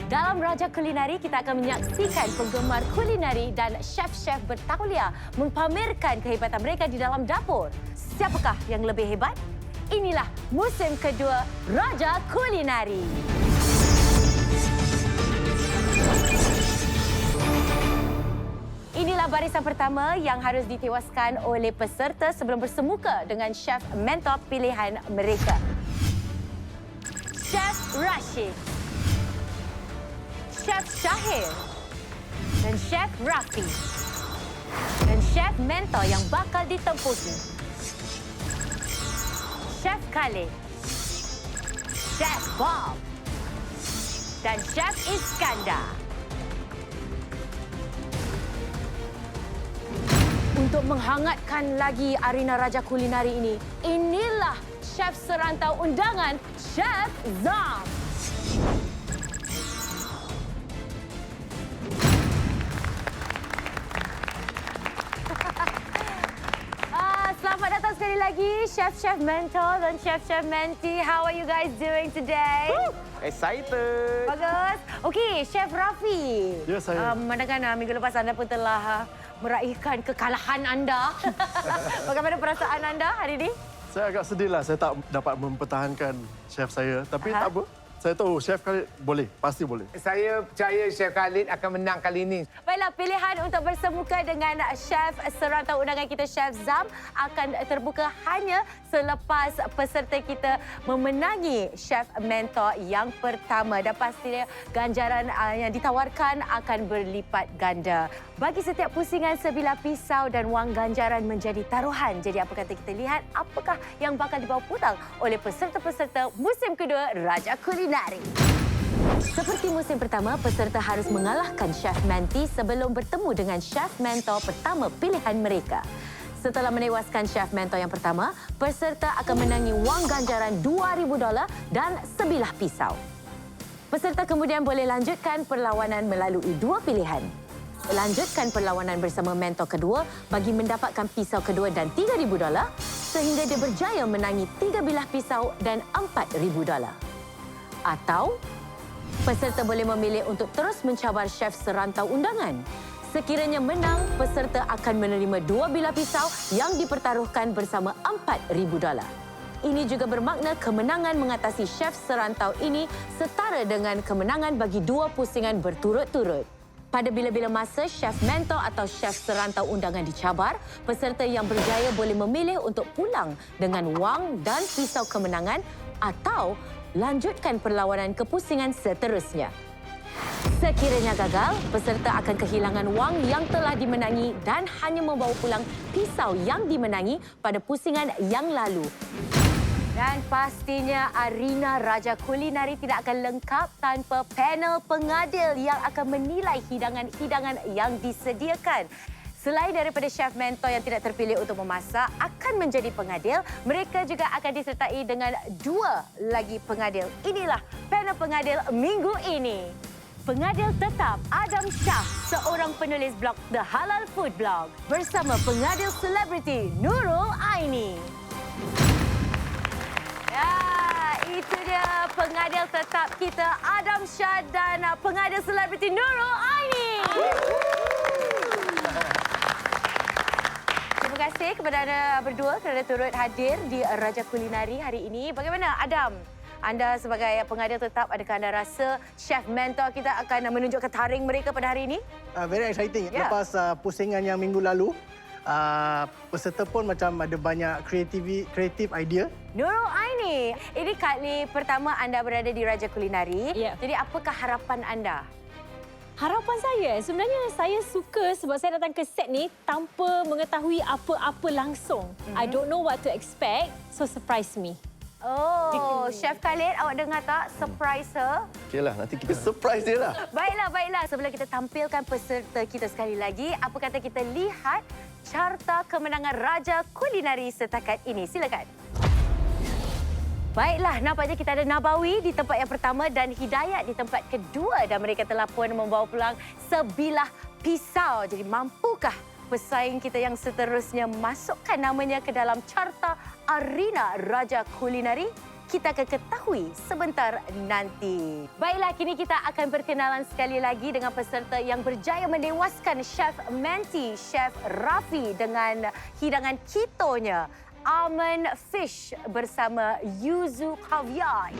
Dalam Raja Kulinari, kita akan menyaksikan penggemar kulinari dan chef-chef bertauliah mempamerkan kehebatan mereka di dalam dapur. Siapakah yang lebih hebat? Inilah musim kedua Raja Kulinari. Inilah barisan pertama yang harus ditewaskan oleh peserta sebelum bersemuka dengan chef mentor pilihan mereka. Chef Rashid, Chef Syahir dan Chef Rafi. Dan chef mentor yang bakal ditempuhi. Chef Khalid, Chef Bob dan Chef Iskandar. Untuk menghangatkan lagi arena Raja Kulinari ini, inilah chef serantau undangan, Chef Zam. Selamat datang sekali lagi, chef-chef mentor dan chef-chef mentee. How are you guys doing today? Excited. Bagus. Okey, Chef Rafi. Ya, saya. Mendengar minggu lepas anda pun telah meraihkan kekalahan anda. Bagaimana perasaan anda hari ini? Saya agak sedih lah, saya tak dapat mempertahankan chef saya. Tapi tak apa, saya tahu chef Khalid boleh, pasti boleh. Saya percaya Chef Khalid akan menang kali ini. Baiklah, pilihan untuk bersemuka dengan chef serantau undangan kita, Chef Zam, akan terbuka hanya selepas peserta kita memenangi chef mentor yang pertama. Dan pastinya ganjaran yang ditawarkan akan berlipat ganda. Bagi setiap pusingan, sebilah pisau dan wang ganjaran menjadi taruhan. Jadi apa kata kita lihat apakah yang bakal dibawa putar oleh peserta-peserta musim kedua Raja Kulinari. Seperti musim pertama, peserta harus mengalahkan chef mentee sebelum bertemu dengan chef mentor pertama pilihan mereka. Setelah menewaskan chef mentor yang pertama, peserta akan menangi wang ganjaran $2,000 dan sebilah pisau. Peserta kemudian boleh lanjutkan perlawanan melalui dua pilihan. Lanjutkan perlawanan bersama mentor kedua bagi mendapatkan pisau kedua dan $3,000 sehingga dia berjaya menangi 3 bilah pisau dan $4,000. Atau peserta boleh memilih untuk terus mencabar chef serantau undangan. Sekiranya menang, peserta akan menerima 2 bilah pisau yang dipertaruhkan bersama $4,000. Ini juga bermakna kemenangan mengatasi chef serantau ini setara dengan kemenangan bagi dua pusingan berturut-turut. Pada bila-bila masa chef mentor atau chef serantau undangan dicabar, peserta yang berjaya boleh memilih untuk pulang dengan wang dan pisau kemenangan atau lanjutkan perlawanan ke pusingan seterusnya. Sekiranya gagal, peserta akan kehilangan wang yang telah dimenangi dan hanya membawa pulang pisau yang dimenangi pada pusingan yang lalu. Dan pastinya arena Raja Kulinari tidak akan lengkap tanpa panel pengadil yang akan menilai hidangan-hidangan yang disediakan. Selain daripada chef mentor yang tidak terpilih untuk memasak akan menjadi pengadil, mereka juga akan disertai dengan 2 lagi pengadil. Inilah panel pengadil minggu ini. Pengadil tetap Adam Shah, seorang penulis blog The Halal Food Blog, bersama pengadil selebriti Nurul Aini. Ya, itu dia pengadil tetap kita Adam Shah dan pengadil selebriti Nurul Aini. Terima kasih kepada anda berdua kerana turut hadir di Raja Kulinari hari ini. Bagaimana Adam? Anda sebagai pengadil tetap, adakah anda rasa chef mentor kita akan menunjukkan taring mereka pada hari ini? Very exciting. Yeah. Lepas pusingan yang minggu lalu, peserta pun macam ada banyak kreatif idea. Nurul Aini, ini kali pertama anda berada di Raja Kulinari. Ya. Jadi apakah harapan anda? Harapan saya, sebenarnya saya suka sebab saya datang ke set ni tanpa mengetahui apa-apa langsung. I don't know what to expect, so surprise me. Oh, Chef Khalid, awak dengar tak? Surprise her. Okeylah, nanti kita surprise dia lah. Baiklah. Sebelum kita tampilkan peserta kita sekali lagi, apa kata kita lihat carta kemenangan Raja Kulinari setakat ini. Silakan. Baiklah, nampaknya kita ada Nabawi di tempat yang pertama dan Hidayat di tempat kedua. Dan mereka telah pun membawa pulang sebilah pisau. Jadi mampukah pesaing kita yang seterusnya masukkan namanya ke dalam carta arena Raja Kulinari? kita akan ketahui sebentar nanti. Baiklah, kini kita akan berkenalan sekali lagi dengan peserta yang berjaya menewaskan Chef Menti, Chef Raffi dengan hidangan ketonya, Almond Fish bersama Yuzu Caviar.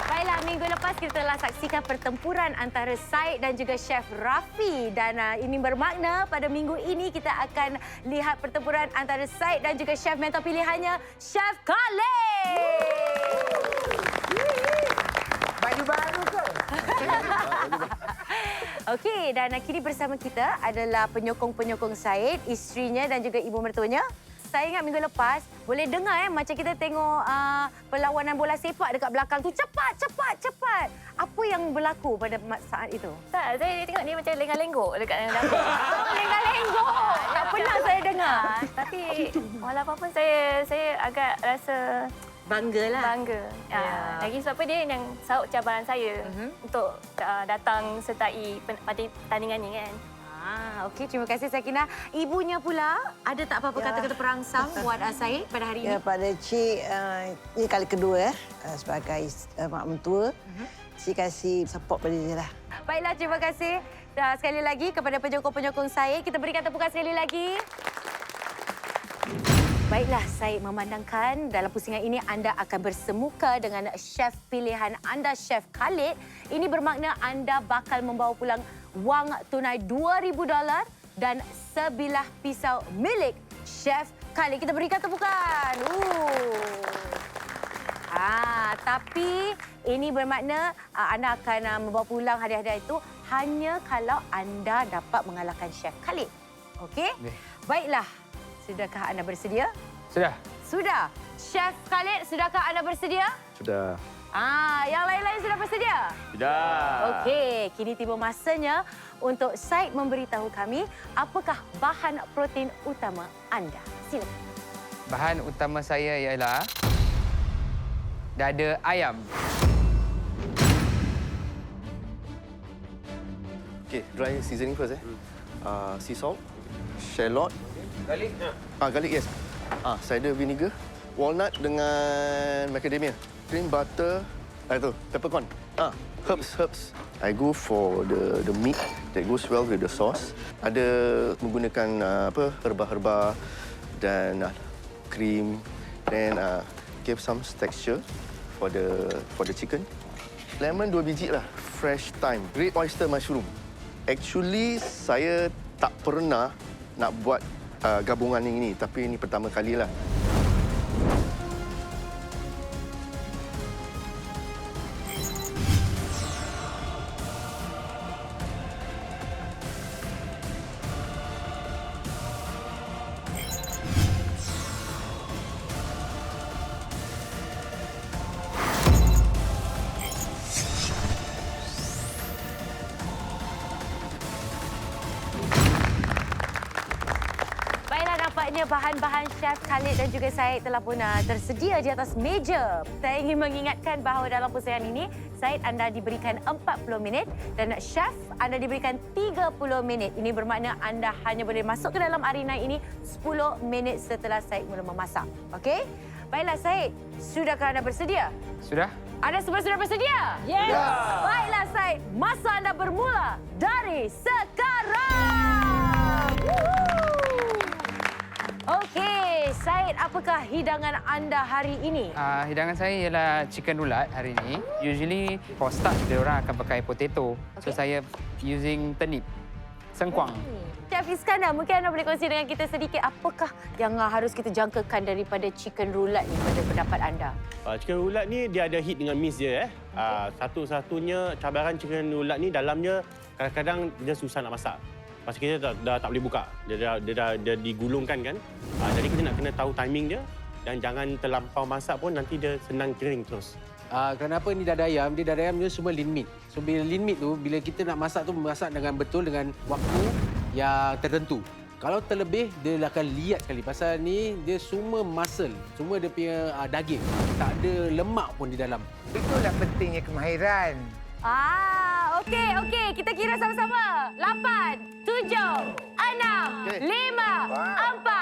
Baiklah, minggu lepas kita telah saksikan pertempuran antara Syed dan juga Chef Raffi. Dan ini bermakna pada minggu ini kita akan lihat pertempuran antara Syed dan juga Chef mentor pilihannya, Chef Khalid. Baju baru ke? Okey, dan kini bersama kita adalah penyokong-penyokong Syed, isterinya dan juga ibu mertuanya. Saya ingat minggu lepas, boleh dengar macam kita tengok perlawanan bola sepak dekat belakang tu. Cepat, cepat, cepat. Apa yang berlaku pada saat itu? Tak, saya tengok dia macam lenggak-lenggok dekat dalam dapur. Lenggak-lenggok. Tak pernah saya dengar. Tapi walaupun pun saya agak rasa Banggalah. bangga. Lagi sebab apa dia yang saut cabaran saya untuk datang sertai pertandingan ni kan. Okey, terima kasih Sakinah. Ibunya pula, ada tak apa-apa kata-kata perangsang buat Syed pada hari ini? Ya, pada Cik, ini kali kedua sebagai mak mentua. Cik kasih support pada dia lah. Baiklah, terima kasih sekali lagi kepada penyokong-penyokong Syed. Kita berikan tepukan sekali lagi. Baiklah, Syed memandangkan dalam pusingan ini anda akan bersemuka dengan chef pilihan anda, Chef Khalid. Ini bermakna anda bakal membawa pulang wang tunai $2,000 dan sebilah pisau milik Chef Khalid. Kita berikan tepukan. Tapi ini bermakna anda akan membawa pulang hadiah-hadiah itu hanya kalau anda dapat mengalahkan Chef Khalid. Okey? Baiklah. Sudahkah anda bersedia? Sudah. Sudah. Chef Khalid, sudahkah anda bersedia? Sudah. Yang lain-lain sudah bersedia? Sudah. Okey, kini tiba masanya untuk Syed memberitahu kami apakah bahan protein utama anda. Silakan. Bahan utama saya ialah dada ayam. Okay, dry seasoning first sea salt, shallot, Garlic. garlic yes. Cider vinegar, walnut dengan macadamia, cream butter, itu peppercorn. Herbs. I go for the meat that goes well with the sauce. Ada menggunakan herba-herba dan cream, then give some texture for the chicken. Lemon 2 biji lah, fresh thyme, red oyster mushroom. Actually saya tak pernah nak buat gabungan ini, tapi ini pertama kalilah. Bahan-bahan Chef Khalid dan juga Syed telah pun tersedia di atas meja. Saya ingin mengingatkan bahawa dalam pusingan ini, Syed anda diberikan 40 minit dan Chef anda diberikan 30 minit. Ini bermakna anda hanya boleh masuk ke dalam arena ini 10 minit setelah Syed mula memasak. Okey? Baiklah Syed, sudahkah anda bersedia? Sudah? Anda semua sudah bersedia? Yes! Baiklah Syed, masa anda bermula dari sekarang. Okey, Syed, apakah hidangan anda hari ini? Hidangan saya ialah chicken rulat hari ini. Usually for start, dia orang akan pakai potato. So saya using turnip, sengkuang. Chef Iskandar, mungkin anda boleh kongsi dengan kita sedikit apakah yang harus kita jangkakan daripada chicken rulat ni pada pendapat anda? Chicken rulat ni dia ada hit dengan miss dia. Satu-satunya cabaran chicken rulat ni dalamnya kadang-kadang dia susah nak masak. Pasal kita dah tak boleh buka. Dia digulungkan kan. Jadi kita nak kena tahu timing dia dan jangan terlampau masak pun nanti dia senang kering terus. Kenapa ni dada ayam? Dia dada ayam dia semua lean meat. So bila lean meat tu, bila kita nak masak tu masak dengan betul dengan waktu yang tertentu. Kalau terlebih, dia akan liat kali. Pasal ni dia semua muscle, semua dia punya daging. Tak ada lemak pun di dalam. Itulah pentingnya kemahiran. Okey. Kita kira sama-sama. 8, 7, 6, 5, 4,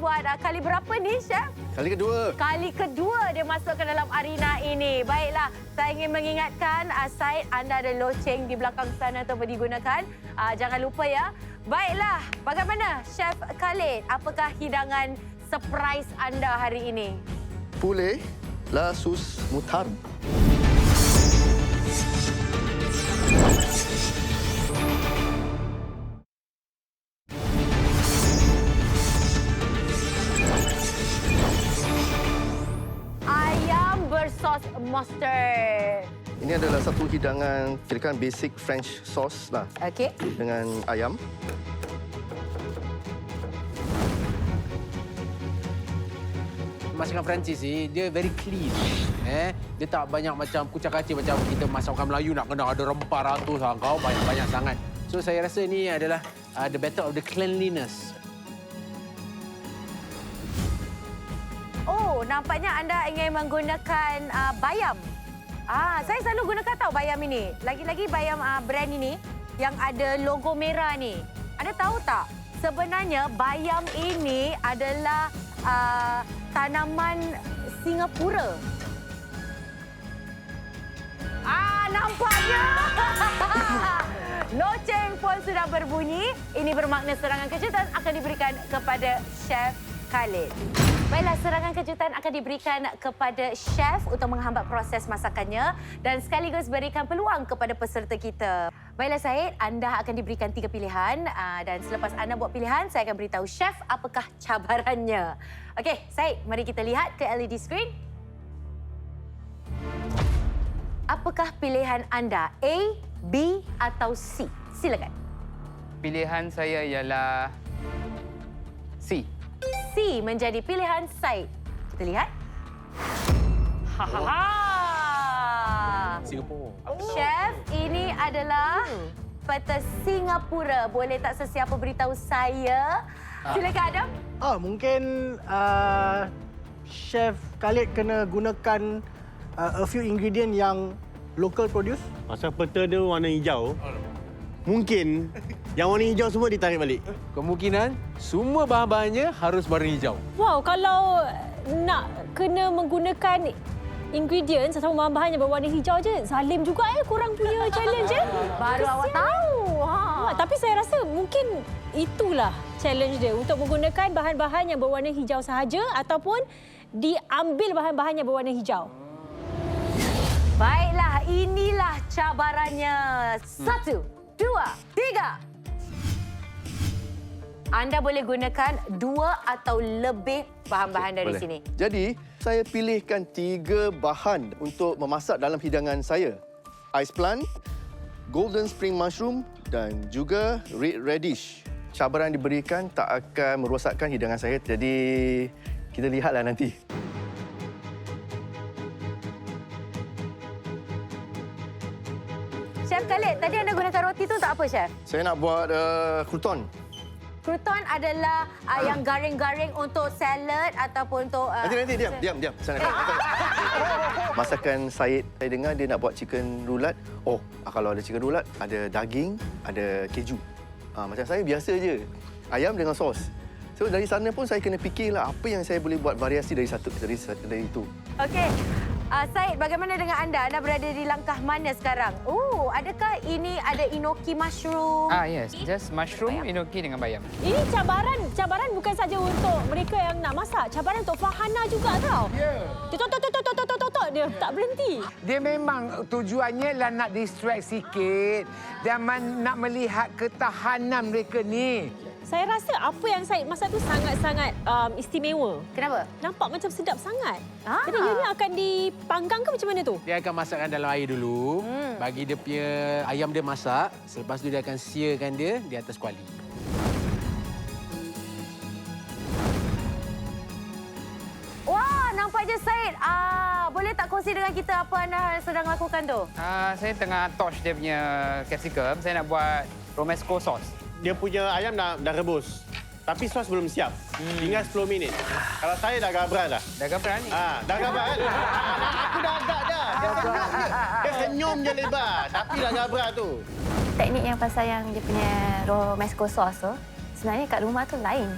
buat kali berapa ni, Chef? Kali kedua. Kali kedua dia masuk ke dalam arena ini. Baiklah, saya ingin mengingatkan Said, anda ada loceng di belakang sana untuk digunakan. Jangan lupa ya. Baiklah, bagaimana Chef Khalid? Apakah hidangan surprise anda hari ini? Pule la sus mutar. Ayam bersos mustard. Ini adalah satu hidangan kirakan basic French sauce lah Okey. dengan ayam. Masakan Perancis ni, dia very clean. Dia tak banyak macam kucak-kacir macam kita masakan Melayu nak kena ada rempah ratus kau banyak-banyak sangat. So saya rasa ni adalah the better of the cleanliness. Oh, nampaknya anda ingin menggunakan bayam. Saya selalu gunakan tahu bayam ini. Lagi-lagi bayam brand ini yang ada logo merah ni. Anda tahu tak? Sebenarnya bayam ini adalah tanaman Singapura. Nampaknya loceng pun sudah berbunyi. Ini bermakna serangan kejutan akan diberikan kepada Chef Khalid. Baiklah, serangan kejutan akan diberikan kepada chef untuk menghambat proses masakannya dan sekaligus berikan peluang kepada peserta kita. Baiklah Said, anda akan diberikan 3 pilihan dan selepas anda buat pilihan, saya akan beritahu chef apakah cabarannya. Okey, Said, mari kita lihat ke LED screen. Apakah pilihan anda? A, B atau C? Silakan. Pilihan saya ialah C. C menjadi pilihan Said. Kita lihat. Singapura. Chef, ini adalah peta Singapura. Boleh tak sesiapa beritahu saya? Silakan Adam. Mungkin Chef Khalid kena gunakan a few ingredient yang local produce. Pasal peta dia warna hijau, mungkin yang warna hijau semua ditarik balik. Kemungkinan semua bahan-bahannya harus warna hijau. Wow, kalau nak kena menggunakan ingredients atau bahan-bahan yang berwarna hijau je, zalim juga korang punya challenge je. Baru awak tahu. Tapi saya rasa mungkin itulah challenge dia untuk menggunakan bahan-bahan yang berwarna hijau sahaja ataupun diambil bahan-bahan yang berwarna hijau. Baiklah, inilah cabarannya. 1, 2, 3. Anda boleh gunakan 2 atau lebih bahan-bahan dari Boleh. sini. Jadi, saya pilihkan 3 bahan untuk memasak dalam hidangan saya. Ice plant, golden spring mushroom dan juga red radish. Cabaran yang diberikan tak akan merosakkan hidangan saya. Jadi, kita lihatlah nanti. Chef Khalid, tadi anda gunakan roti tu tak apa, Chef? Saya nak buat crouton. Crouton adalah yang garing-garing untuk salad ataupun untuk... Nanti, diam. Saya nak masakan Said, saya dengar dia nak buat chicken roulat. Kalau ada chicken roulat, ada daging, ada keju. Macam saya biasa je. Ayam dengan sos. So dari sana pun saya kena fikirlah apa yang saya boleh buat variasi dari itu. Okey. Said, bagaimana dengan anda? Anda berada di langkah mana sekarang? Adakah ini ada inoki mushroom? Yes. Just mushroom, enoki dengan bayam. Ini cabaran bukan saja untuk mereka yang nak masak. Cabaran untuk Farhana juga tau. Ya. Dia tak berhenti. Dia memang tujuannya lah nak distract sikit dan nak melihat ketahanan mereka ni. Saya rasa apa yang Said masak tu sangat-sangat istimewa. Kenapa? Nampak macam sedap sangat. Jadi ianya akan dipanggang ke macam mana tu? Dia akan masakkan dalam air dulu, bagi dia punya ayam dia masak. Selepas tu dia akan searkan dia di atas kuali. Wah, nampaknya Said. Boleh tak kongsi dengan kita apa anda sedang lakukan tu? Saya tengah torch dia punya capsicum. Saya nak buat romesco sauce. Dia punya ayam dah rebus. Tapi sos belum siap. Tinggal 10 minit. Kalau saya dah gabra dah. Dah gabra ni? Dah gabra kan? Aku dah agak dah. Dia senyum je lebar. Tapi dah gabra tu. Teknik yang pasal yang dia punya romesco sauce tu, sebenarnya kat rumah tu lain.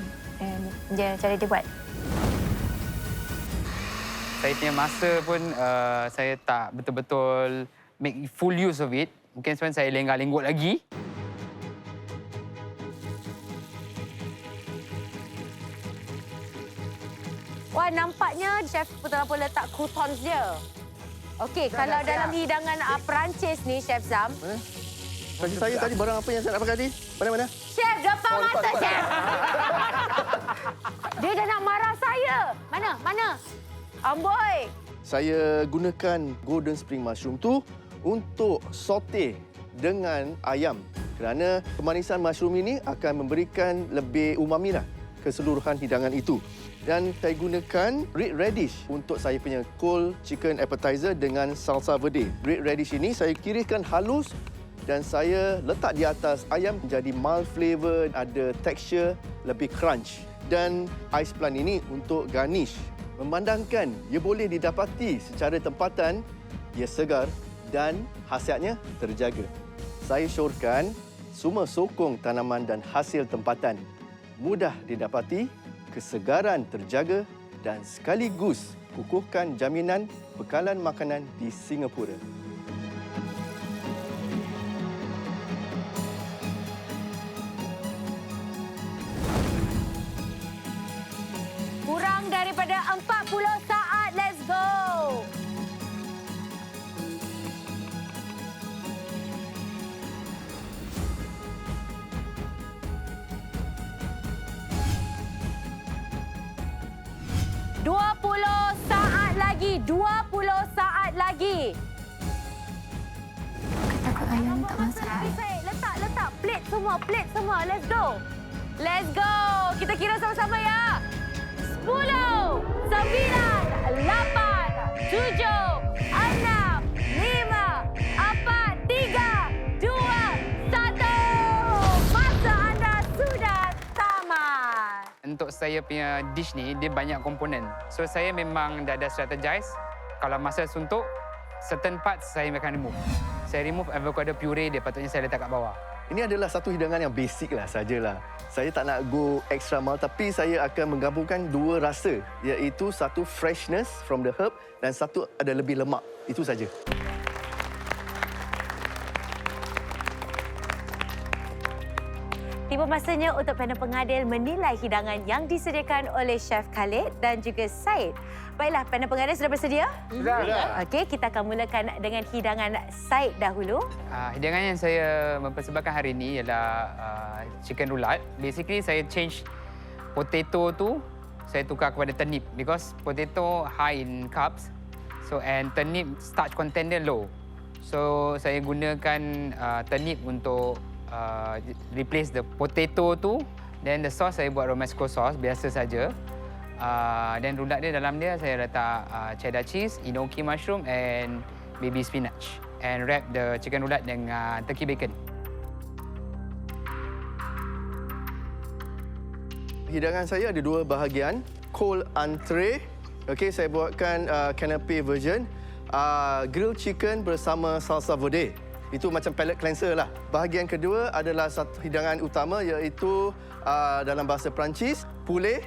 dia cara dia buat. Saya punya masa pun saya tak betul-betul make full use of it. Mungkin sebenarnya saya lenggak-lenggok lagi. Wah, nampaknya chef terlalu letak croutons dia. Okey, kalau dalam hidangan Perancis ni, Chef Zam. Bagi saya tadi barang apa yang saya nak pakai tadi? Mana-mana? Chef, depan mata, Chef! Dia dah nak marah saya. Mana? Amboi! Saya gunakan golden spring mushroom tu untuk saute dengan ayam. Kerana kemanisan mushroom ini akan memberikan lebih umami lah keseluruhan hidangan itu. Dan saya gunakan red radish untuk saya punya cold chicken appetizer dengan salsa verde. Red radish ini saya kirikan halus dan saya letak di atas ayam menjadi mild flavour, ada tekstur lebih crunch. Dan ais plant ini untuk garnish. Memandangkan ia boleh didapati secara tempatan, ia segar dan khasiatnya terjaga. Saya syorkan semua sokong tanaman dan hasil tempatan. Mudah didapati, kesegaran terjaga dan sekaligus kukuhkan jaminan bekalan makanan di Singapura. Kurang daripada 40 saat. Let's go! Saat lagi. Takut ayam tak masak. Letak plate semua. Let's go. Kita kira sama-sama ya. 10, 9, 8, 7, 6, 5, 4, 3, 2, 1. Masa anda sudah tamat. Untuk saya punya dish ni, dia banyak komponen. So, saya memang dah ada strategize. Kalau masa suntuk, certain parts saya akan remove. Saya remove avocado puree, dia patutnya saya letak kat bawah. Ini adalah satu hidangan yang basic lah sajalah. Saya tak nak go extra mile tapi saya akan menggabungkan dua rasa, iaitu satu freshness from the herb dan satu ada lebih lemak. Itu saja. Tiba masanya untuk panel pengadil menilai hidangan yang disediakan oleh Chef Khalid dan juga Syed. Baiklah, panel pengadil sudah bersedia? Sudah. Okey, kita akan mulakan dengan hidangan Syed dahulu. Hidangan yang saya mempersembahkan hari ini ialah chicken roulat. Basically, saya change potato tu, saya tukar kepada turnip because potato high in carbs. So, and turnip starch content dia low. So, saya gunakan turnip untuk replace the potato tu. Then the sauce saya buat romesco sauce biasa saja. Dan roulat dia dalam dia saya letak cheddar cheese, enoki mushroom and baby spinach. And wrap the chicken roulat dengan turkey bacon. Hidangan saya ada dua bahagian. Cold entree. Okey, saya buatkan canapé version. Grilled chicken bersama salsa verde. Itu macam palate cleanser lah. Bahagian kedua adalah satu hidangan utama iaitu dalam bahasa Perancis, poulet,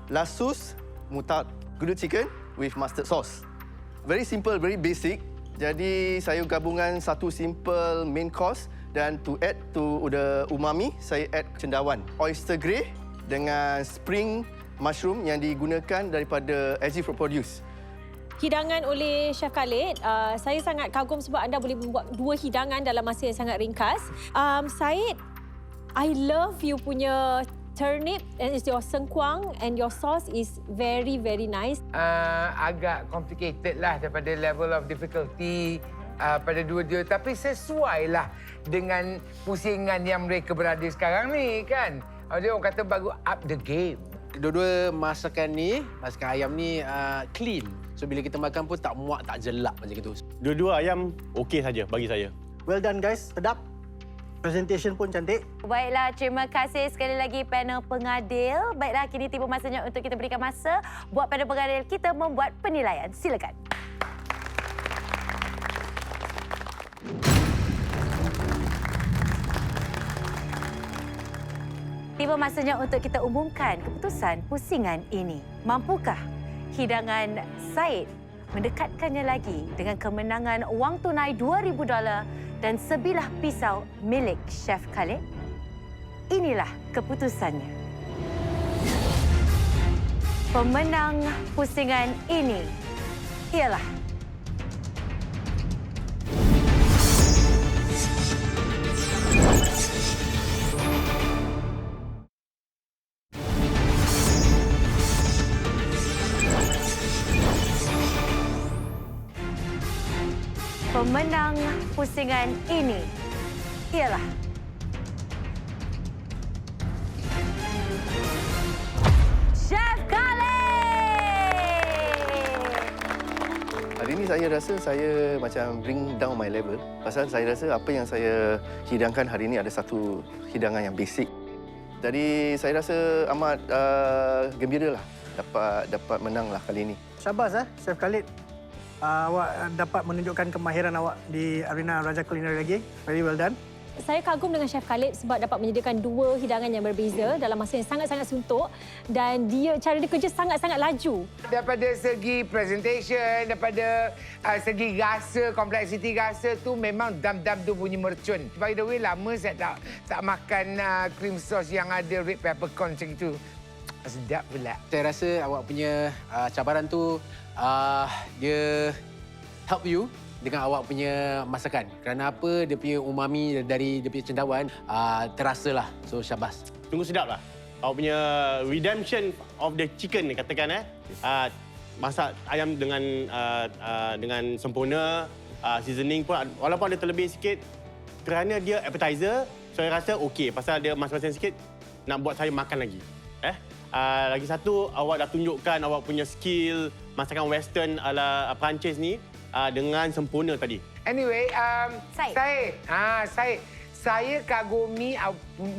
lasus, moutarde. Grilled chicken with mustard sauce. Very simple, very basic. Jadi saya gabungan satu simple main course dan to add to the umami, saya add cendawan. Oyster grey dengan spring mushroom yang digunakan daripada SG Fruit Produce. Hidangan oleh Chef Khalid, saya sangat kagum sebab anda boleh membuat dua hidangan dalam masa yang sangat ringkas. Syed, I love you punya turnip and your sengkuang and your sauce is very, very nice. Agak complicated lah daripada level of difficulty pada dua dia. Tapi sesuai lah dengan pusingan yang mereka berada sekarang ni kan. Dia orang kata baru up the game. Dua-dua masakan ni, masakan ayam ni clean. So bila kita makan pun tak muak, tak jelak macam itu. Dua-dua ayam okey saja bagi saya. Well done guys, sedap. Presentation pun cantik. Baiklah, terima kasih sekali lagi panel pengadil. Baiklah, kini tiba masanya untuk kita berikan masa buat panel pengadil kita membuat penilaian. Silakan. Tiba masanya untuk kita umumkan keputusan pusingan ini. Mampukah hidangan Syed mendekatkannya lagi dengan kemenangan wang tunai $2,000 dan sebilah pisau milik Chef Khalid? Inilah keputusannya. Pemenang pusingan ini ialah pemenang pusingan ini ialah Chef Khalid. Hari ini saya rasa saya macam bring down my level. Pasal saya rasa apa yang saya hidangkan hari ini ada satu hidangan yang basic. Jadi saya rasa amat gembira lah dapat menang lah kali ini. Syabas Chef Khalid. Awak dapat menunjukkan kemahiran awak di arena Raja Kulineri lagi. Very well done. Saya kagum dengan Chef Khalid sebab dapat menyediakan dua hidangan yang berbeza dalam masa yang sangat-sangat suntuk dan cara dia kerja sangat-sangat laju. Daripada segi presentation, daripada segi rasa, kompleksiti rasa tu memang dam-dam tu bunyi mercun. By the way, lama saya tak makan cream sauce yang ada red peppercorn macam itu. Sedap pula. Saya rasa awak punya cabaran tu dia help you dengan awak punya masakan. Kerana apa? Dia punya umami dari dia punya cendawan terasalah. So syabas. Sungguh sedap lah. Awak punya redemption of the chicken ni katakan masak ayam dengan sempurna, seasoning pun walaupun ada terlebih sikit kerana dia appetizer, saya rasa okey pasal dia masing-masing sikit nak buat saya makan lagi. Lagi satu, awak dah tunjukkan awak punya skill masakan western ala Perancis ni dengan sempurna tadi. Anyway, Syed. saya kagumi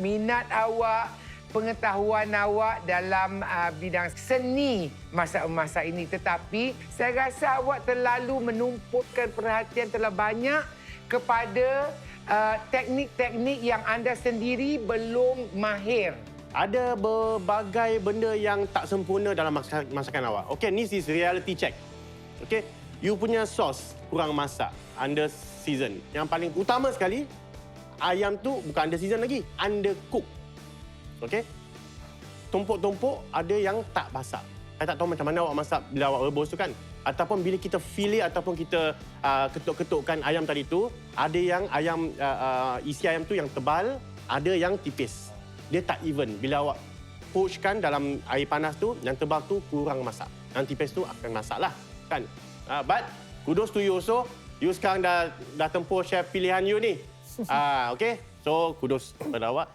minat awak, pengetahuan awak dalam bidang seni masak-masak ini. Tetapi saya rasa awak terlalu menumpukan perhatian terlalu banyak kepada teknik-teknik yang anda sendiri belum mahir. Ada berbagai benda yang tak sempurna dalam masakan awak. Okey, ni is reality check. Okey, you punya sos kurang masak, under season. Yang paling utama sekali, ayam tu bukan under season lagi, undercook. Okey? Tumpuk-tumpuk ada yang tak masak. Saya tak tahu macam mana awak masak bila awak rebus tu kan. Ataupun bila kita fillet ataupun kita ketuk-ketukkan ayam tadi tu, ada yang ayam isi ayam tu yang tebal, ada yang tipis. Dia tak even. Bila awak poachkan dalam air panas tu, yang tebal tu kurang masak. Yang tipis tu akan masak lah. Kan? But kudos to you also. You sekarang dah tempuh chef pilihan you ni. Okay? So, kudos kepada awak.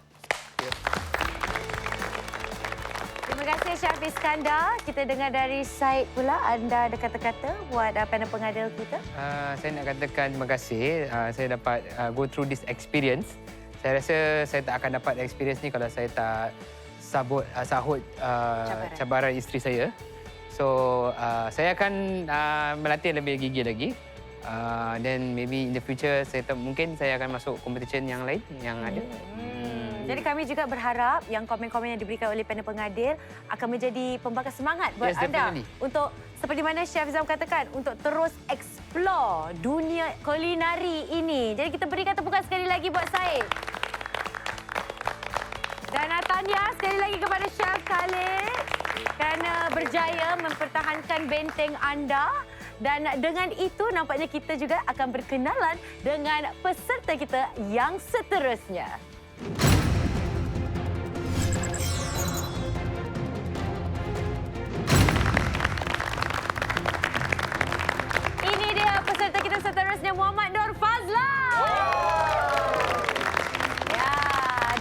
Terima kasih Chef Iskandar. Kita dengar dari Syed pula. Anda ada kata-kata buat panel pengadil kita? Saya nak katakan terima kasih. Saya dapat go through this experience. Saya rasa saya tak akan dapat experience ni kalau saya tak sahut cabaran isteri saya. So, saya akan melatih lebih gigih lagi. Then maybe in the future, mungkin saya akan masuk competition yang lain yang ada. Jadi kami juga berharap yang komen-komen yang diberikan oleh panel pengadil akan menjadi pembakar semangat buat anda. Definitely. Untuk seperti mana Chef Zam katakan, untuk terus explore dunia kulinari ini. Jadi kita berikan tepukan sekali lagi buat Syed. Dan tahniah sekali lagi kepada Chef Khalid kerana berjaya mempertahankan benteng anda. Dan dengan itu nampaknya kita juga akan berkenalan dengan peserta kita yang seterusnya. Ini dia peserta kita seterusnya, Muhammad Nur Fazlan. Ya,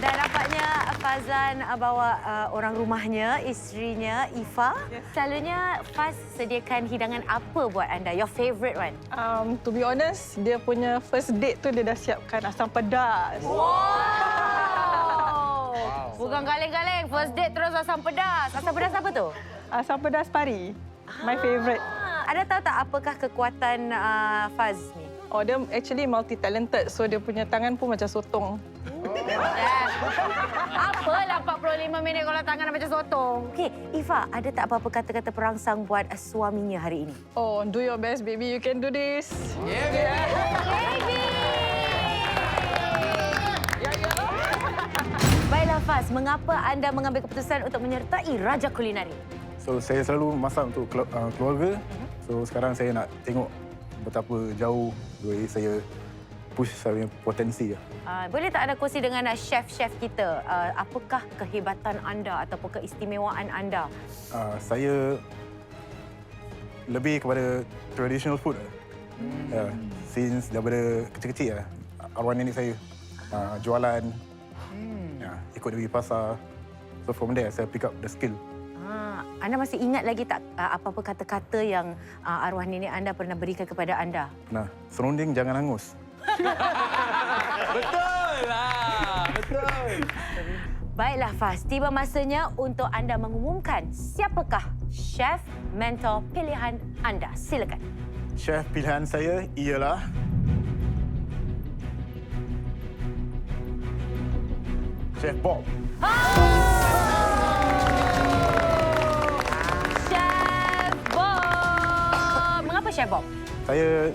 dan nampaknya Fazlan bawa orang rumahnya, isterinya Ifa. Selalunya Faz sediakan hidangan apa buat anda? Your favourite one? To be honest, dia punya first date tu dia dah siapkan asam pedas. Wow! Bukan kaleng-kaleng, first date terus asam pedas. Asam pedas apa tu? Asam pedas pari. My favourite. Anda tahu tak apakah kekuatan Faz ni? Oh, dia actually multi-talented. So, dia punya tangan pun macam sotong. Apalah 45 minit kalau tangan macam sotong. Okey, Ifa, ada tak apa-apa kata-kata perangsang buat suaminya hari ini? Oh, do your best, baby. You can do this. Baiklah Faz, mengapa anda mengambil keputusan untuk menyertai Raja Kulinari? So saya selalu masak untuk keluarga. So sekarang saya nak tengok betapa jauh saya push saya punya potensi. Boleh tak anda kongsi dengan chef-chef kita? Apakah kehebatan anda ataupun keistimewaan anda? Saya lebih kepada traditional food. Since daripada kecil-kecil arwah nenek saya jualan, ikut dia pergi pasar. So from there saya pick up the skill. Anda masih ingat lagi tak apa-apa kata-kata yang arwah nenek anda pernah berikan kepada anda? Nah, serunding jangan hangus. Betul lah. Betul. Baiklah Faz, tiba masanya untuk anda mengumumkan siapakah chef mentor pilihan anda. Silakan. Chef pilihan saya ialah Chef Bob. Chef Bob. Mengapa Chef Bob? Saya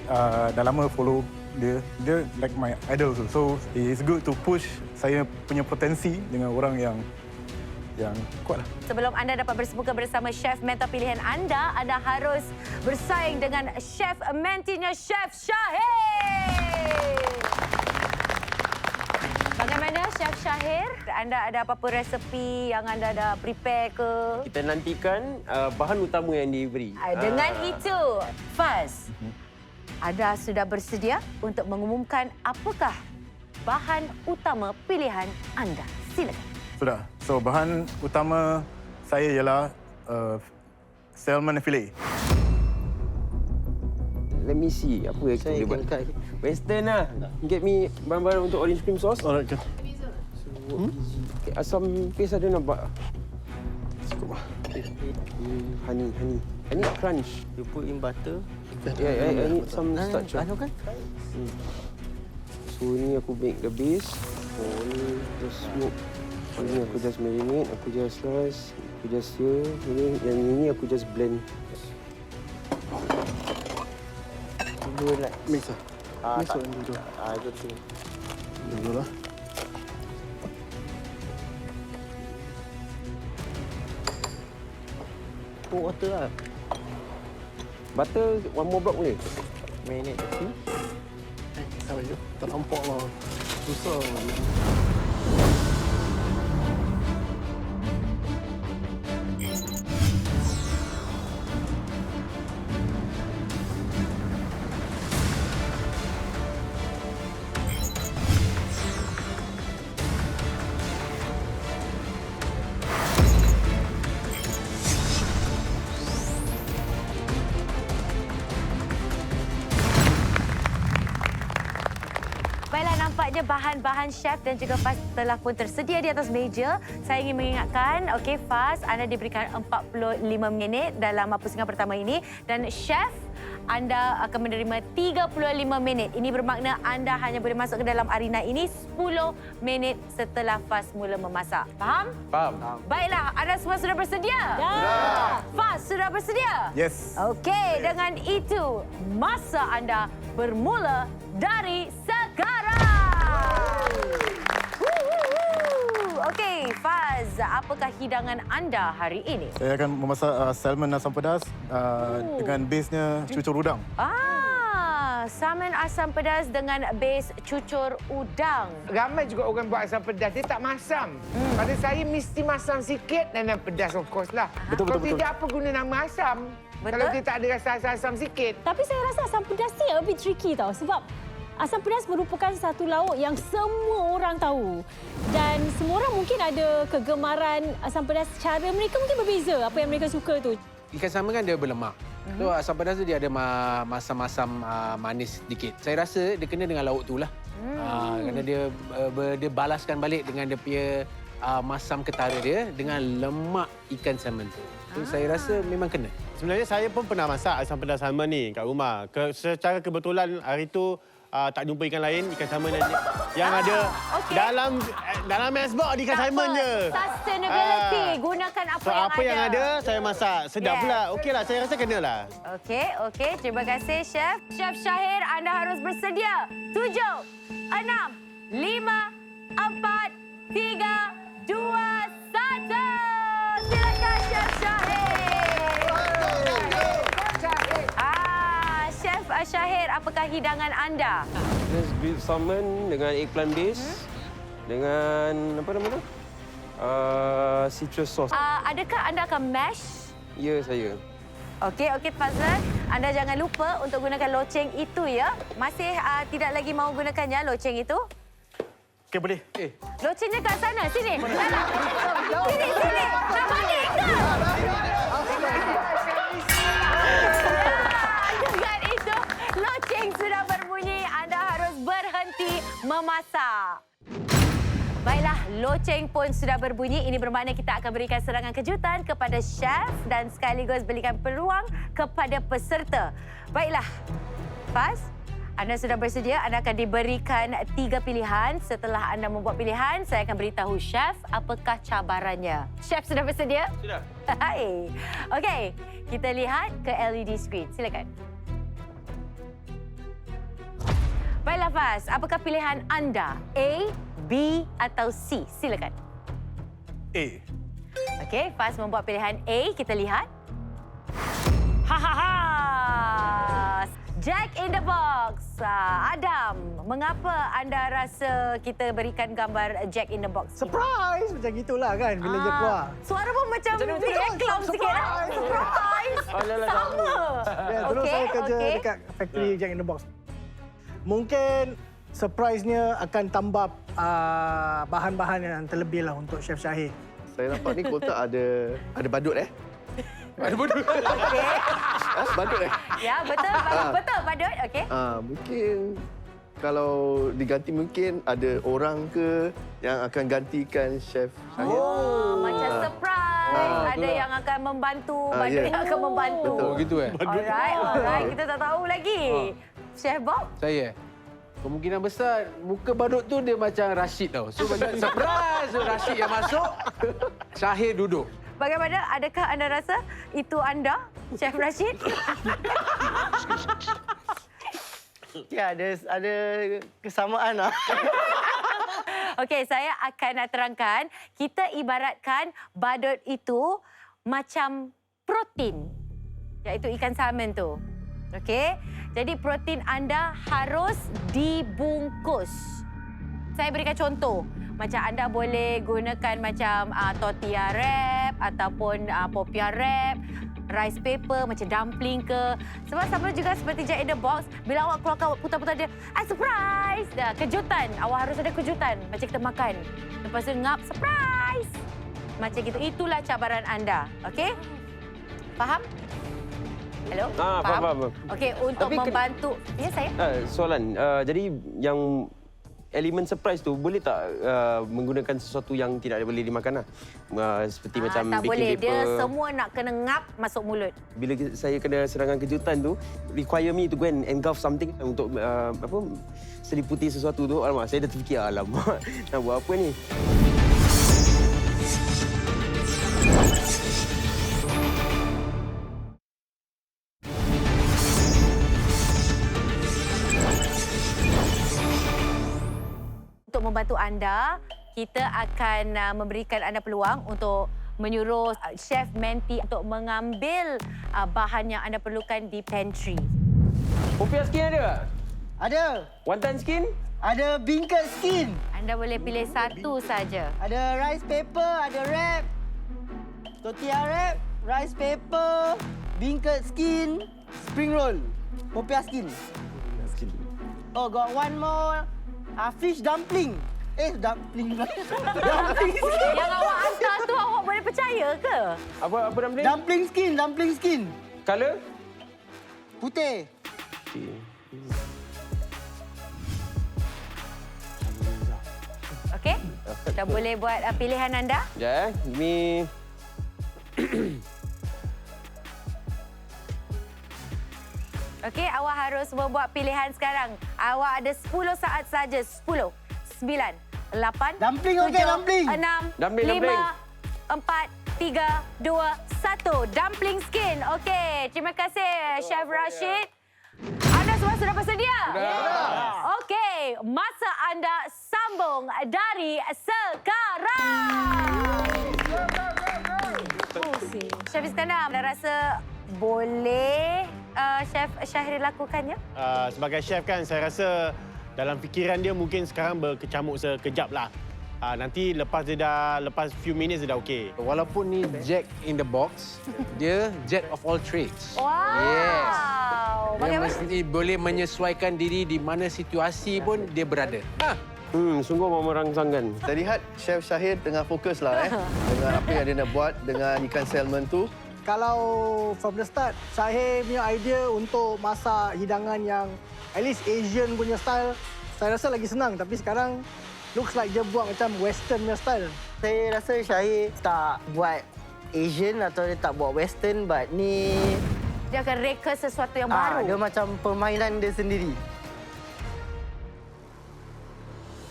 dah lama follow dia. Dia like my idol tu. So it's good to push saya punya potensi dengan orang yang kuat lah. Sebelum anda dapat bersemuka bersama chef mentor pilihan anda harus bersaing dengan chef mentinya Chef Syahir. Bagaimana Chef Syahir? Anda ada apa-apa resepi yang anda dah prepare ke? Kita nantikan bahan utama yang diberi. Dengan itu, Faz, anda sudah bersedia untuk mengumumkan apakah bahan utama pilihan anda? Silakan. Sudah. So bahan utama saya ialah salmon fillet. Let me see. Apa yang kita buat? Western lah. Get me bahan-bahan untuk orange cream sauce. Alright, okay. Okay, asam paste ada nampak. Cukup lah. Honey. I need crunch. You put in butter. Yeah, I need some starch. Anu kan? So ni aku make the base. Oh ni just smoke. Ini aku just marinate, aku just slice, aku just sear. Yang ini aku just blend. Dua lah. Mix lah. Mix tak. lah dulu. Itu tu. Dulu lah. Put water lah. Butter, one more block boleh? Marinate the fish. Sabar je. Tak nampak lah. Susah. Baiklah, nampaknya bahan-bahan chef dan juga Faz telah pun tersedia di atas meja. Saya ingin mengingatkan, okey Faz, anda diberikan 45 minit dalam pusingan pertama ini dan chef anda akan menerima 35 minit. Ini bermakna anda hanya boleh masuk ke dalam arena ini 10 minit setelah Faz mula memasak. Faham? Faham. Baiklah, anda semua sudah bersedia? Dah. Faz sudah bersedia? Yes. Okey, dengan itu masa anda bermula dari sekarang. Okey, Faz, apakah hidangan anda hari ini? Saya akan memasak salmon asam pedas dengan base-nya cucur udang. Salmon asam pedas dengan base cucur udang. Ramai juga orang buat asam pedas, dia tak masam. Pada saya mesti masam sikit dan pedas of course lah. Betul, Kalau betul, tidak, apa guna nama asam? Betul. Kalau dia tak ada rasa asam sikit. Tapi saya rasa asam pedas ni a bit tricky tau sebab asam pedas merupakan satu lauk yang semua orang tahu. Dan semua orang mungkin ada kegemaran asam pedas. Cara mereka mungkin berbeza apa yang mereka suka tu. Ikan salmon kan dia berlemak. So asam pedas tu dia ada masam-masam manis sedikit. Saya rasa dia kena dengan lauk tu lah. Kerana dia balaskan balik dengan dia punya masam ketara dia dengan lemak ikan salmon tu. So saya rasa memang kena. Sebenarnya saya pun pernah masak asam pedas salmon ni kat rumah. Secara kebetulan hari tu tak jumpa ikan lain, ikan salmon yang ada dalam icebox di ikan salmon je. Sustainability. Gunakan apa yang ada saya masak. Sedap pula. Okeylah, saya rasa kenalah. Okey. Terima kasih, Chef. Chef Syahir, anda harus bersedia. 7, 6, 5, 4, 3, 2, 1. Silakan, Chef Syahir. Chef Syahir, apakah hidangan anda? Just grilled salmon dengan eggplant base. Dengan apa nama tu? Citrus sauce. Adakah anda akan mash? Ya, saya. Okey, Fazlan. Anda jangan lupa untuk gunakan loceng itu, ya. Masih tidak lagi mahu gunakannya, loceng itu? Okey, boleh. Locengnya kat sana. Sini. Sini. Nak balik ke? Dengan itu, loceng sudah berbunyi. Anda harus berhenti memasak. Baiklah, loceng pun sudah berbunyi. Ini bermakna kita akan berikan serangan kejutan kepada chef dan sekaligus berikan peluang kepada peserta. Baiklah, Faz, anda sudah bersedia. Anda akan diberikan 3 pilihan. Setelah anda membuat pilihan, saya akan beritahu chef apakah cabarannya. Chef sudah bersedia? Sudah. Hai. Okey, kita lihat ke LED screen. Silakan. Baiklah, Faz. Apakah pilihan anda? A, B atau C? Silakan. A. Okey, Faz membuat pilihan A. Kita lihat. Jack in the Box. Adam, mengapa anda rasa kita berikan gambar Jack in the Box? Surprise! Macam gitulah kan bila dia keluar. Suara pun macam clown sikit. Surprise! Sama. Terus saya kerja dekat factory Jack in the Box. Mungkin surprise-nya akan tambah bahan-bahan yang terlebih lah untuk Chef Syahir. Saya nampak ni kotak ada badut Ada badut. Okey. Badut Ya, betul. Betul, badut. Okey. Mungkin kalau diganti mungkin ada orang ke yang akan gantikan Chef Syahir. Macam surprise. Ada yang akan membantu, badut yang akan membantu. Betul. Gitu Alright. Kita tak tahu lagi. Chef Bob? Saya. Kemungkinan besar muka badut tu dia macam Rashid tau. So macam surprise Rashid yang masuk, Syahir duduk. Bagaimana? Adakah anda rasa itu anda, Chef Rashid? Ya, ada kesamaan lah. Okey, saya akan terangkan. Kita ibaratkan badut itu macam protein, iaitu ikan salmon tu. Okey, jadi protein anda harus dibungkus. Saya berikan contoh. Macam anda boleh gunakan macam tortilla wrap ataupun popiah wrap, rice paper macam dumpling ke. Sebab sama juga seperti Jack in the Box, bila awak keluarkan putar-putar dia, surprise! Dah, kejutan. Awak harus ada kejutan. Macam kita makan. Lepas tu ngap, surprise! Macam gitu. Itulah cabaran anda. Okey? Faham? Hello? Faham. Okey, untuk membantu... Ya, saya? Soalan, jadi yang elemen surprise tu boleh tak menggunakan sesuatu yang tidak boleh dimakan lah? Seperti macam tak baking boleh. paper. Dia semua nak kena ngap masuk mulut. Bila saya kena serangan kejutan tu, require me to go and engulf something untuk seliputi sesuatu tu. Alamak, saya dah terfikir, alamak, nak buat apa ni? Untuk membantu anda, kita akan memberikan anda peluang untuk menyuruh Chef Menti untuk mengambil bahan yang anda perlukan di pantry. Popiah skin ada? Ada. Wonton skin? Ada beancurd skin. Anda boleh pilih satu saja. Ada rice paper, ada wrap. Tortilla wrap, rice paper, beancurd skin, spring roll, popiah skin. Oh, got one more. Fish dumpling. Dumpling. Dumpling skin. Yang awak hantar tu awak boleh percaya ke? Apa dumpling? Dumpling skin. Color? Putih. Okey? Dah boleh buat pilihan anda? Ya, ini Okey, awak harus membuat pilihan sekarang. Awak ada 10 saat saja. 10, 9, 8, Dumpling, 7, okey, dumpling. 6, Dumpling, 5, dumpling. 4, 3, 2, 1. Dumpling skin. Okey, terima kasih Chef Rashid. Anda semua sudah bersedia? Sudah. Okey, masa anda sambung dari sekarang. Chef Iskandar, anda rasa boleh Chef Syahir lakukannya? Sebagai chef kan, saya rasa dalam fikiran dia mungkin sekarang berkecamuk sekejap lah. Nanti lepas few minutes dia dah okey. Walaupun ni Jack in the box, dia Jack of all trades. Wow. Yes. Dia Bagaimana? mesti boleh menyesuaikan diri di mana situasi pun dia berada. Sungguh merangsangkan. Saya lihat Chef Syahir tengah fokus lah dengan apa yang dia nak buat dengan ikan salmon tu. Kalau from the start, Syahir punya idea untuk masak hidangan yang at least Asian punya style, saya rasa lagi senang. Tapi sekarang, looks like dia buat macam Western punya style. Saya rasa Syahir tak buat Asian atau dia tak buat Western, but ni Dia akan reka sesuatu yang baru. dia macam permainan dia sendiri.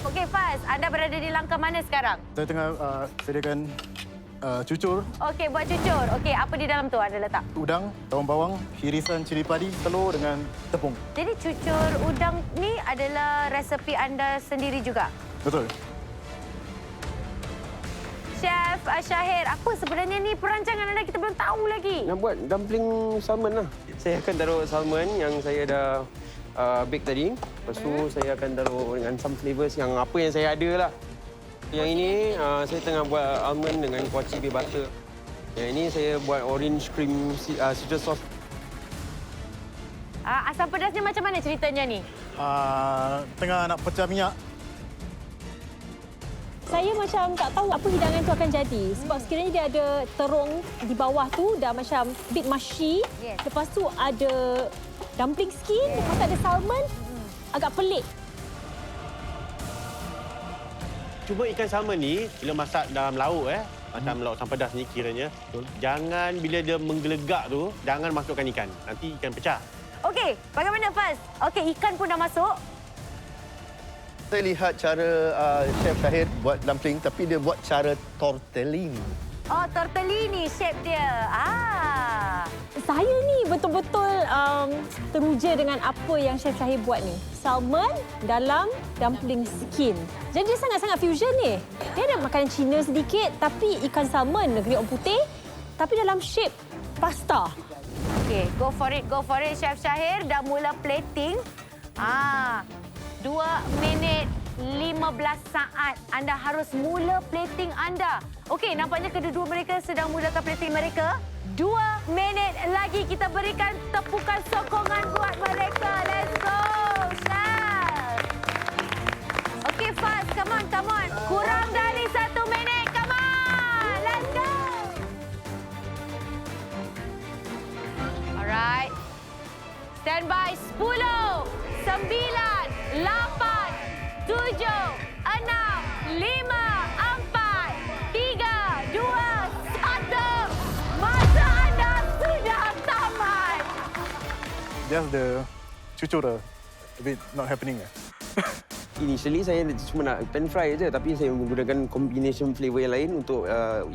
Okey, Faz, anda berada di langkah mana sekarang? Saya tengah sediakan cucur, Okey, buat cucur. Okey, apa di dalam tu anda letak? udang, daun bawang, irisan cili padi, telur dengan tepung. Jadi cucur udang ni adalah resepi anda sendiri juga? Betul. Chef Syahir, apa sebenarnya ni perancangan anda? Kita belum tahu lagi. Nak buat dumpling salmon lah. Saya akan taruh salmon yang saya dah bake tadi. Lepas tu saya akan taruh dengan some flavours yang apa yang saya ada lah. Yang ini saya tengah buat almond dengan kuaci beef butter. Yang ini saya buat orange cream citrus sauce. Asam pedasnya macam mana ceritanya ni? Tengah nak pecah minyak. Saya macam tak tahu apa hidangan tu akan jadi. Sebab sekiranya dia ada terung di bawah tu dah macam bit mushy. Yes. Lepas tu ada dumpling skin, lepas tu ada salmon. Agak pelik. Cuba ikan salmon ni, bila masak dalam lauk macam lauk asam pedas ni kiranya, jangan bila dia menggelegak tu, jangan masukkan ikan. Nanti ikan pecah. Okey, bagaimana Faz? Okey, ikan pun dah masuk. Saya lihat cara Chef Syahir buat dumpling, tapi dia buat cara tortellini. Oh, tortellini shape dia. Saya ni betul-betul teruja dengan apa yang Chef Syahir buat ni. Salmon dalam dumpling skin. Jadi dia sangat-sangat fusion ni. Dia ada makanan Cina sedikit, tapi ikan salmon negeri orang putih, tapi dalam shape pasta. Okey, go for it Chef Syahir. Dah mula plating. 2 minit 15 saat anda harus mula plating anda. Okey, nampaknya kedua-dua mereka sedang mulakan plating mereka. 2 minit lagi kita berikan tepukan sokongan buat mereka. Let's go, Chef. Okey, Faz, come on. Kurang dari 1 minit, come on. Let's go. Alright. Stand by. 10, 9, 8, 7, 6, 5, 4, 3, 2, 1. Masa anda sudah tamat. Just the cucur a bit not happening. Initially saya cuma nak pan fry je, tapi saya menggunakan combination flavor yang lain untuk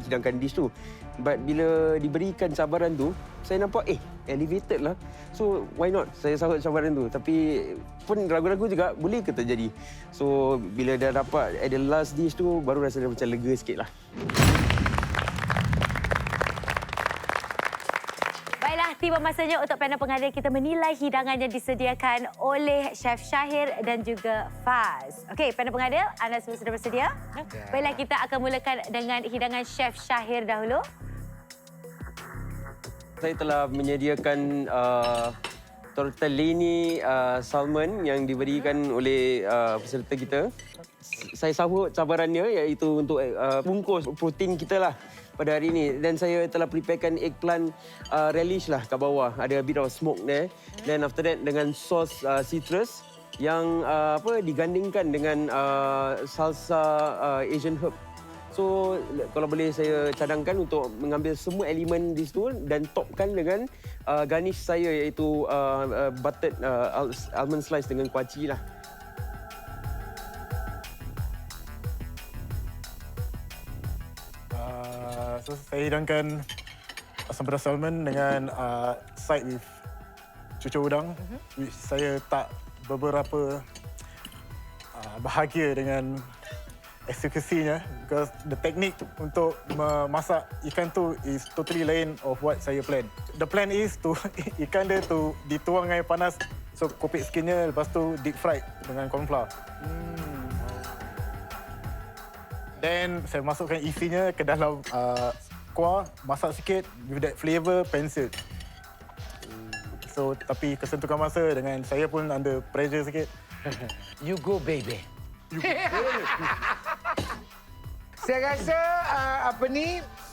hidangkan dish tu. But bila diberikan cabaran tu, saya nampak elevated lah. So why not? Saya sahut cabaran tu. Tapi pun ragu-ragu juga boleh ke terjadi. So bila dah dapat at the last dish tu, baru rasa macam lega sikit lah. Baiklah, tiba masanya untuk panel pengadil kita menilai hidangan yang disediakan oleh Chef Syahir dan juga Faz. Okey, panel pengadil, anda semua sudah bersedia? Baiklah, kita akan mulakan dengan hidangan Chef Syahir dahulu. Saya telah menyediakan tortellini salmon yang diberikan oleh peserta kita. Saya sahut cabarannya iaitu untuk bungkus protein kita lah pada hari ini. Dan saya telah preparekan eggplant relish lah kat bawah. Ada a bit of smoke there. Then after that dengan sos citrus yang digandingkan dengan salsa Asian herb. So kalau boleh saya cadangkan untuk mengambil semua elemen di situ dan topkan dengan garnish saya iaitu buttered almond slice dengan kuaci lah. So saya hidangkan asam pedas salmon dengan side with cucur udang, which saya tak beberapa bahagia dengan eksekusinya because the technique untuk memasak ikan tu is totally lain of what saya plan. The plan is to ikan dia tu dituang air panas, so kopek skinnya, lepas tu deep fried dengan corn flour. Then saya masukkan isinya ke dalam kuah, masak sikit with that flavour pencil. So tapi kesentukan masa dengan saya pun under pressure sikit. You go, baby. Saya rasa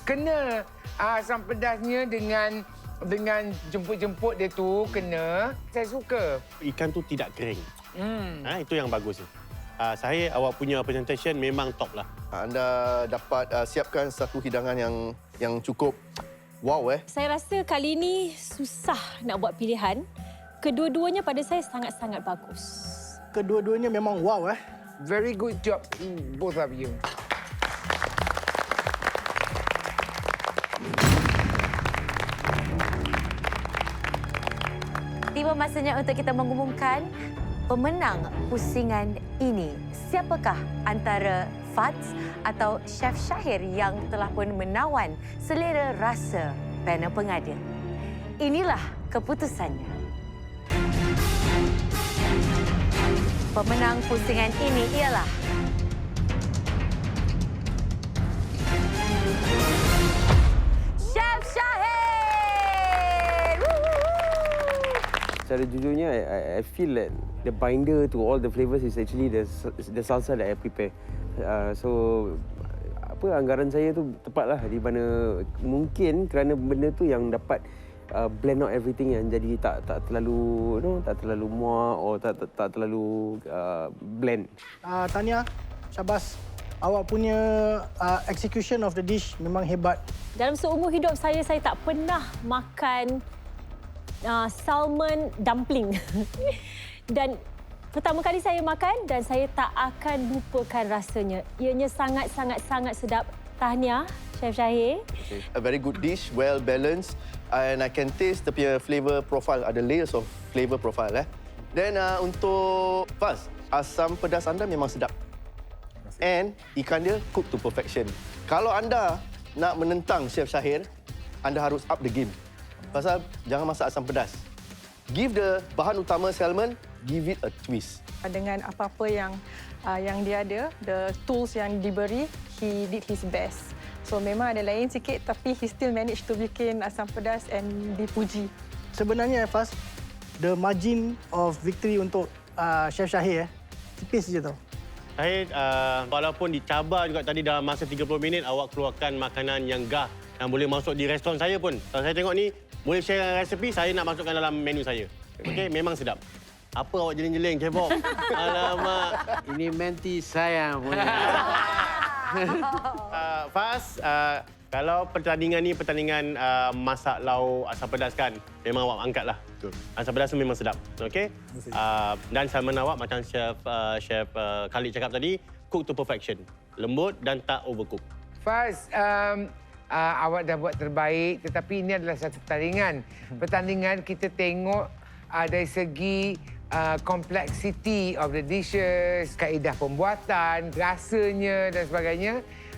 kena asam pedasnya dengan jemput-jemput dia tu kena. Saya suka. Ikan tu tidak kering. Itu yang bagus. Saya awak punya presentation memang top lah. Anda dapat siapkan satu hidangan yang cukup wow Saya rasa kali ini susah nak buat pilihan. Kedua-duanya pada saya sangat-sangat bagus. Kedua-duanya memang wow Very good job, both of you. Tiba masanya untuk kita mengumumkan pemenang pusingan ini. Siapakah antara Faz atau Chef Syahir yang telah pun menawan selera rasa panel pengadil? Inilah keputusannya. Pemenang pusingan ini ialah Chef Syahir. Secara jujurnya, I feel that the binder to all the flavours is actually the salsa that I prepare. So anggaran saya tu tepatlah di mana mungkin kerana benda tu yang dapat blend out everything yang jadi tak terlalu tak terlalu muak atau tak terlalu blend. Tania, Syabas, awak punya execution of the dish memang hebat. Dalam seumur hidup saya tak pernah makan salmon dumpling. Dan pertama kali saya makan dan saya tak akan lupakan rasanya. Ianya sangat sedap. Tahniah, Chef Syahir. A very good dish, well balanced, and I can taste the flavour profile. Ada layers of flavour profile. Then untuk Faz, asam pedas anda memang sedap. And ikan dia cook to perfection. Kalau anda nak menentang Chef Syahir, anda harus up the game. Pasal jangan masak asam pedas. Give the bahan utama salmon, give it a twist. Dengan apa-apa yang dia ada, the tools yang diberi, he did his best. So memang ada lain sikit tapi he still managed to bikin asam pedas and dipuji. Sebenarnya Faz, the margin of victory untuk Chef Syahir tipis je tau. Saya walaupun dicabar juga tadi dalam masa 30 minit awak keluarkan makanan yang gah yang boleh masuk di restoran saya pun. Kalau saya tengok ni, boleh share resepi, saya nak masukkan dalam menu saya. Okey, memang sedap. Apa awak jeling-jeling, Chef Bob? Alamak. Ini menti saya punya. Faz, kalau pertandingan ni pertandingan masak lauk asam pedas kan, memang awak angkatlah. Asam pedas tu memang sedap. Okey? Dan salmon awak macam Chef Khalid cakap tadi, cook to perfection. Lembut dan tak overcook. Faz, awak dah buat terbaik tetapi ini adalah satu pertandingan. Pertandingan kita tengok dari segi complexity of the dishes, kaedah pembuatan, rasanya dan sebagainya.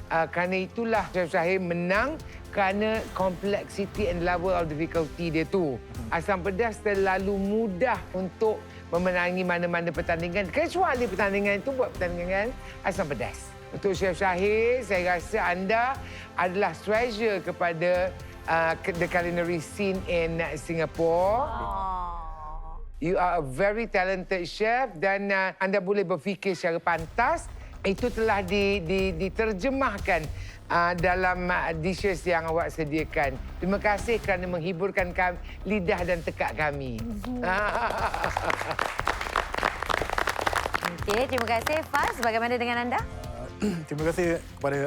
Kerana itulah Chef Syahir menang kerana complexity and level of difficulty dia tu. Asam pedas terlalu mudah untuk memenangi mana-mana pertandingan kecuali pertandingan itu buat pertandingan asam pedas. Untuk Chef Syahir, saya rasa anda adalah treasure kepada the culinary scene in Singapore. You are a very talented chef dan anda boleh berfikir secara pantas. Itu telah diterjemahkan dalam dishes yang awak sediakan. Terima kasih kerana menghiburkan lidah dan tekak kami. Okey, terima kasih Faz. Bagaimana dengan anda? terima kasih kepada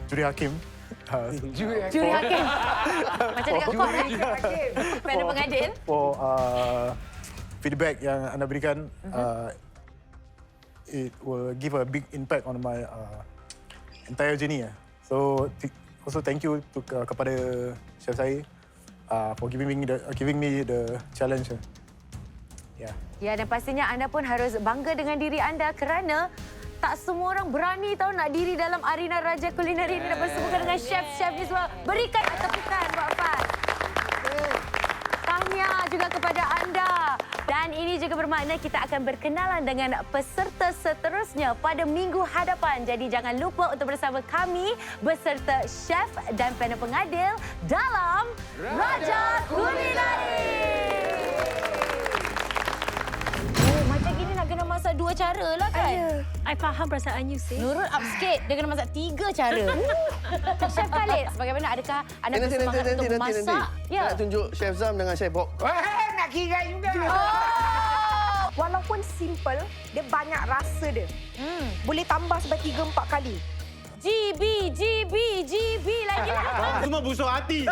juri hakim. Juri hakim. Macam dekat court panel pengadil. For feedback yang anda berikan, it will give a big impact on my entire journey. So also thank you kepada chef saya for giving me the challenge. Yeah. Ya, dan pastinya anda pun harus bangga dengan diri anda kerana tak semua orang berani tahu nak diri dalam arena Raja Kulineri ini dan bersama dengan chef-chef ni semua. Berikan tepukan buat Faz. Tahniah juga kepada anda. Dan ini juga bermakna kita akan berkenalan dengan peserta seterusnya pada minggu hadapan. Jadi jangan lupa untuk bersama kami beserta chef dan panel pengadil dalam Raja Kulineri. Macam gini nak kena masak 2 cara lah kan? I faham perasaan you, sis. Nurul up sikit, dia kena masak 3 cara. Chef Khalid, bagaimana? Adakah anda bersemangat untuk memasak? Ya. Nak tunjuk Chef Zam dengan Chef Bob. Nak kira juga. Walaupun simple, dia banyak rasa dia. Boleh tambah sampai 3-4 kali. GB lagi lah. Semua busuk hati.